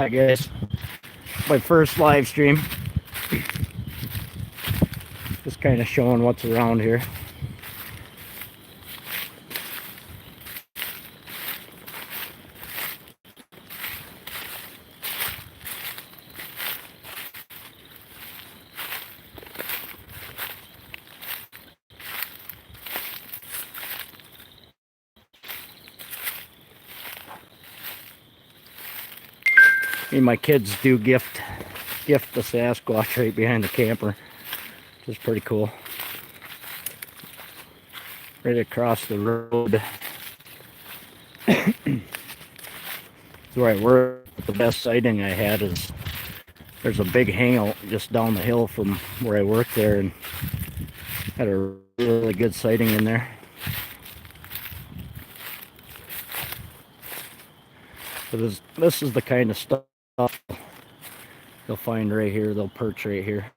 Hi guys, my first live stream. Just kind of showing what's around here. Me and my kids do gift the Sasquatch right behind the camper, which is pretty cool. Right across the road. That's where I work. The best sighting I had is there's a big hangout just down the hill from where I work there, and had a really good sighting in there. So this is the kind of stuff you'll find right here. They'll perch right here.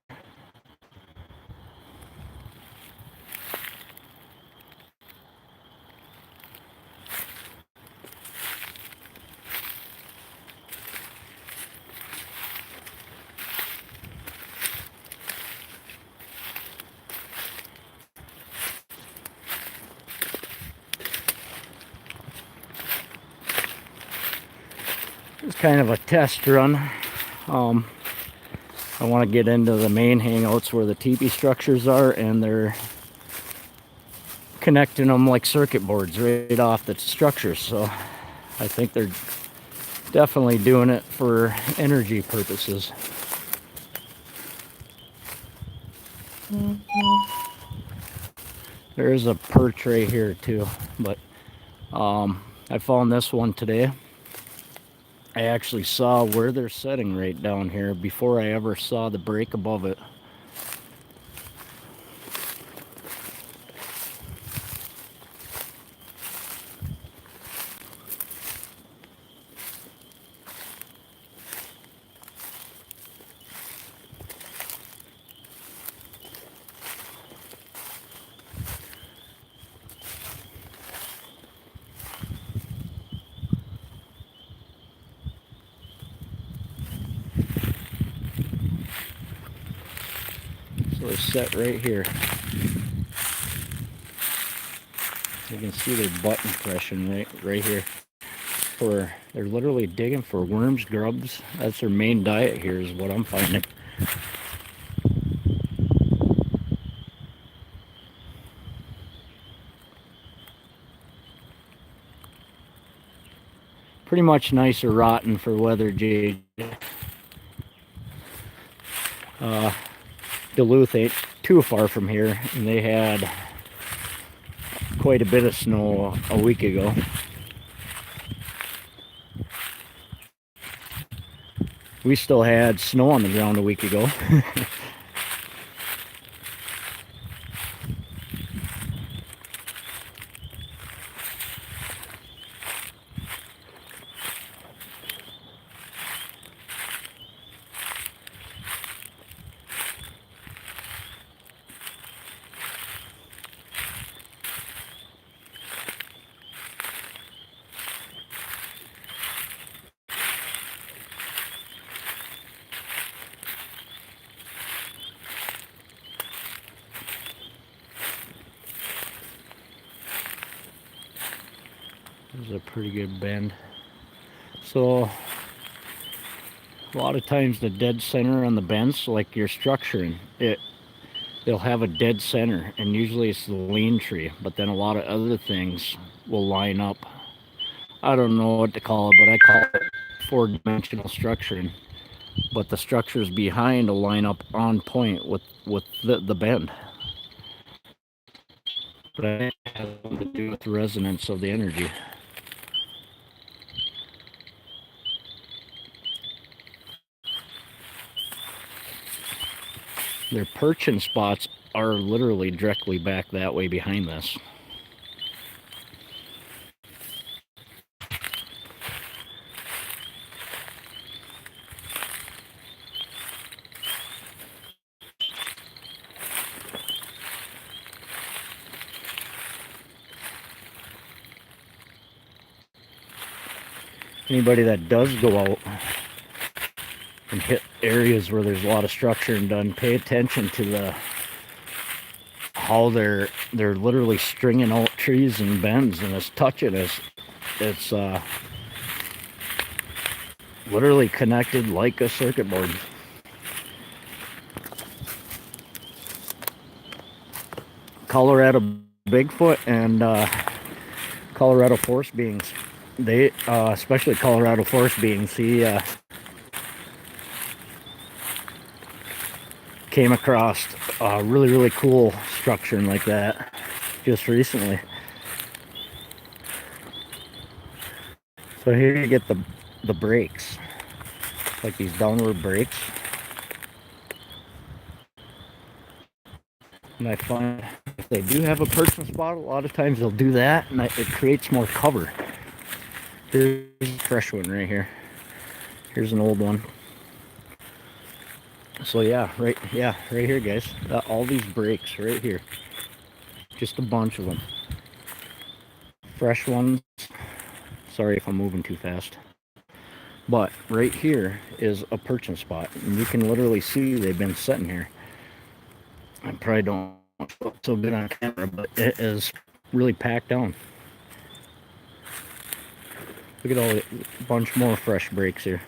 It's kind of a test run. I want to get into the main hangouts where the teepee structures are, and they're connecting them like circuit boards right off the structures. So I think they're definitely doing it for energy purposes. There is a perch right here too, but I found this one today. I actually saw where they're setting right down here before I ever saw the break above it. So they're set right here. You can see their butt impression right here. They're literally digging for worms, grubs. That's their main diet here, is what I'm finding. Pretty much nice or rotten for weather jade. Duluth ain't too far from here, and they had quite a bit of snow a week ago. We still had snow on the ground a week ago. There's a pretty good bend. So a lot of times the dead center on the bends, like your structuring, they'll have a dead center, and usually it's the lean tree, but then a lot of other things will line up. I don't know what to call it, but I call it four-dimensional structuring. But the structures behind will line up on point with the bend. But it has something to do with the resonance of the energy. Their perching spots are literally directly back that way behind this. Anybody that does go out and hit areas where there's a lot of structure and done. Pay attention to how they're literally stringing out trees and bends, and it's touching us. It's literally connected like a circuit board. Colorado Bigfoot and Colorado forest beings, they especially Colorado forest beings, he came across a really cool structure like that just recently. So here you get the brakes, like these downward brakes. And I find if they do have a perching spot, a lot of times they'll do that, and it creates more cover. Here's a fresh one right here. Here's an old one. So yeah, right here, guys. All these brakes right here. Just a bunch of them. Fresh ones. Sorry if I'm moving too fast. But right here is a perching spot, and you can literally see they've been sitting here. I probably don't look so good on camera, but it is really packed down. Look at all the bunch more fresh brakes here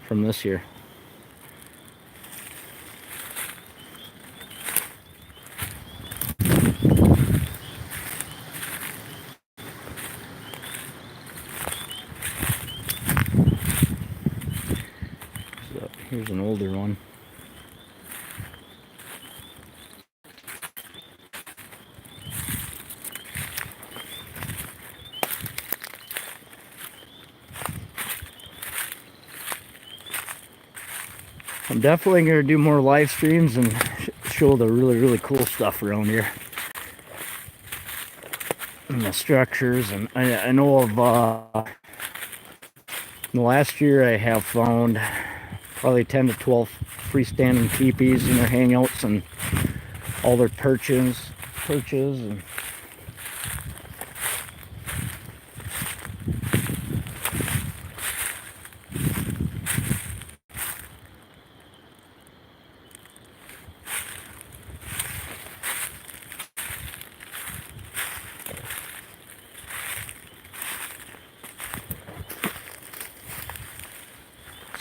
from this year. So here's an older one. I'm definitely going to do more live streams and show the really cool stuff around here. And the structures, and I know of, in the last year I have found probably 10 to 12 freestanding teepees in their hangouts and all their perches and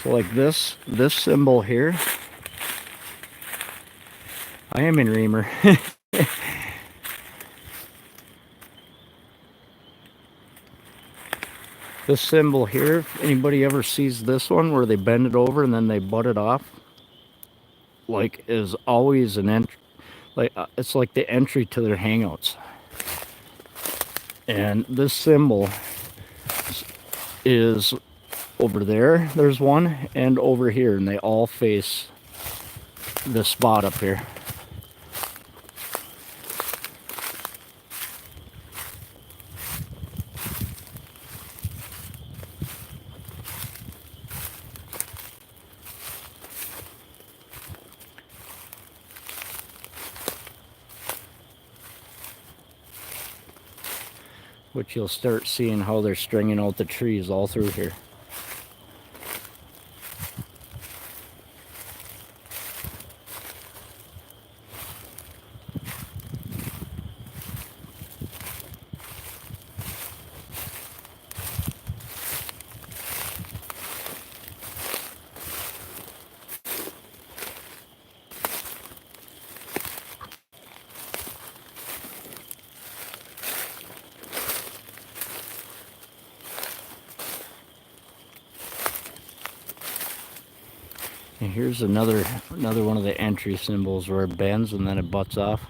so like this symbol here. I am in Reamer. This symbol here, if anybody ever sees this one where they bend it over and then they butt it off, like, is always an entry, like it's like the entry to their hangouts. And this symbol is over there, there's one, and over here, and they all face this spot up here. Which you'll start seeing how they're stringing out the trees all through here. And here's another one of the entry symbols where it bends and then it butts off.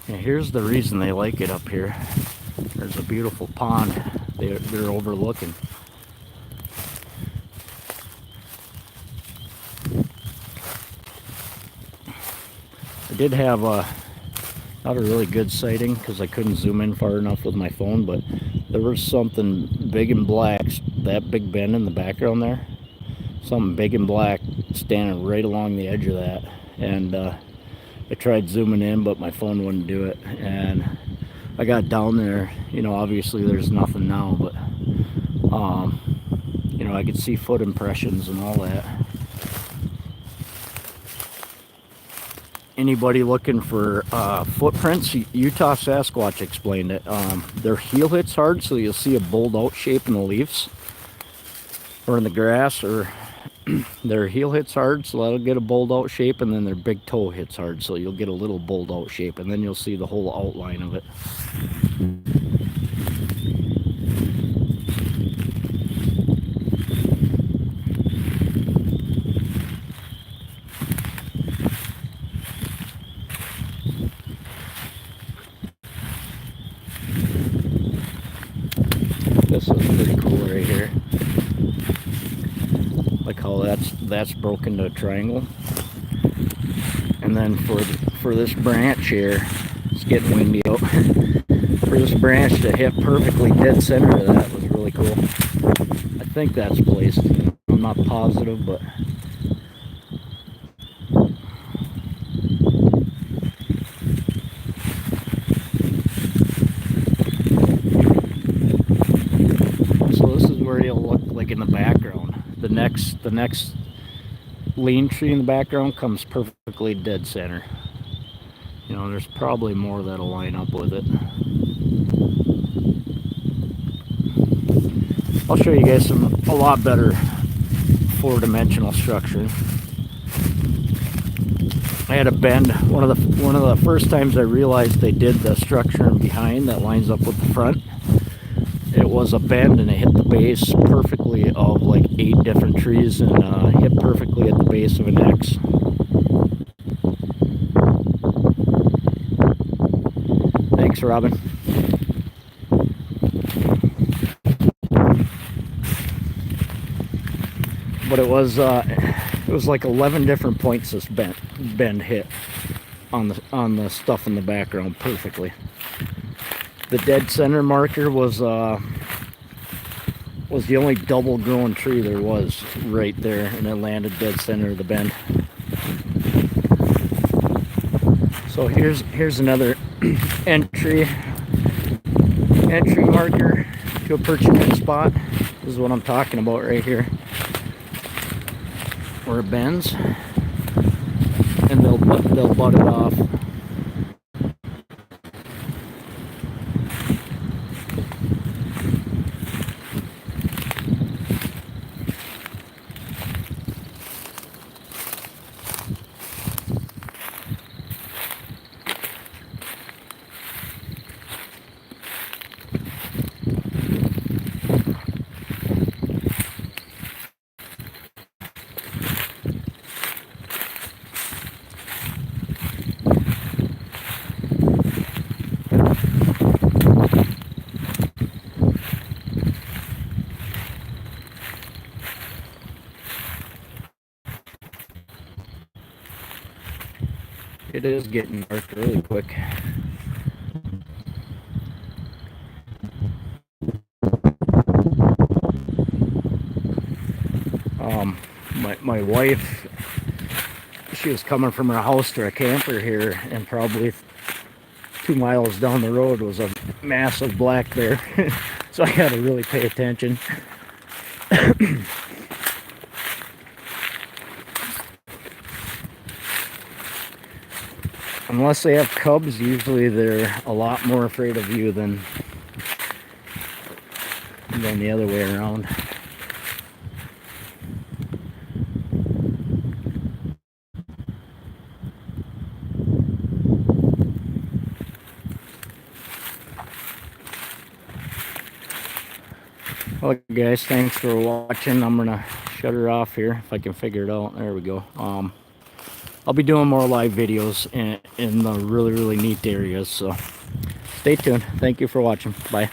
And here's the reason they like it up here. There's a beautiful pond they're overlooking. I did have not a really good sighting because I couldn't zoom in far enough with my phone, but there was something big and black, that big bend in the background there. something big and black standing right along the edge of that. And I tried zooming in, but my phone wouldn't do it. And I got down there, you know, obviously there's nothing now, but you know, I could see foot impressions and all that. Anybody looking for footprints, Utah Sasquatch explained it. Their heel hits hard, so you'll see a bowled out shape in the leaves or in the grass, or their heel hits hard, so that'll get a bowled out shape, and then their big toe hits hard, so you'll get a little bowled out shape, and then you'll see the whole outline of it. This is pretty cool right here. Like how that's broken to a triangle. And then for this branch here, it's getting windy out. For this branch to hit perfectly dead center of that was really cool. I think that's placed. I'm not positive, but so this is where you'll look like in the background. The next lean tree in the background comes perfectly dead center. You know, there's probably more that'll line up with it. I'll show you guys a lot better four-dimensional structure. I had a bend. One of the first times I realized they did the structure in behind that lines up with the front. It was a bend, and it hit the base perfectly of like 8 different trees, and hit perfectly at the base of an X. Thanks, Robin. But it was like 11 different points this bend hit on the stuff in the background perfectly. The dead center marker was the only double grown tree there was right there, and it landed dead center of the bend. So here's another entry marker to a perching in spot. This is what I'm talking about right here, where it bends, and they'll butt it off. It is getting dark really quick. My wife, she was coming from her house to a camper here, and probably 2 miles down the road was a massive black bear. So I had to really pay attention. Unless they have cubs, usually they're a lot more afraid of you than the other way around. Well, guys, thanks for watching. I'm gonna shut her off here if I can figure it out. There we go. I'll be doing more live videos in the really neat areas, so stay tuned. Thank you for watching. Bye.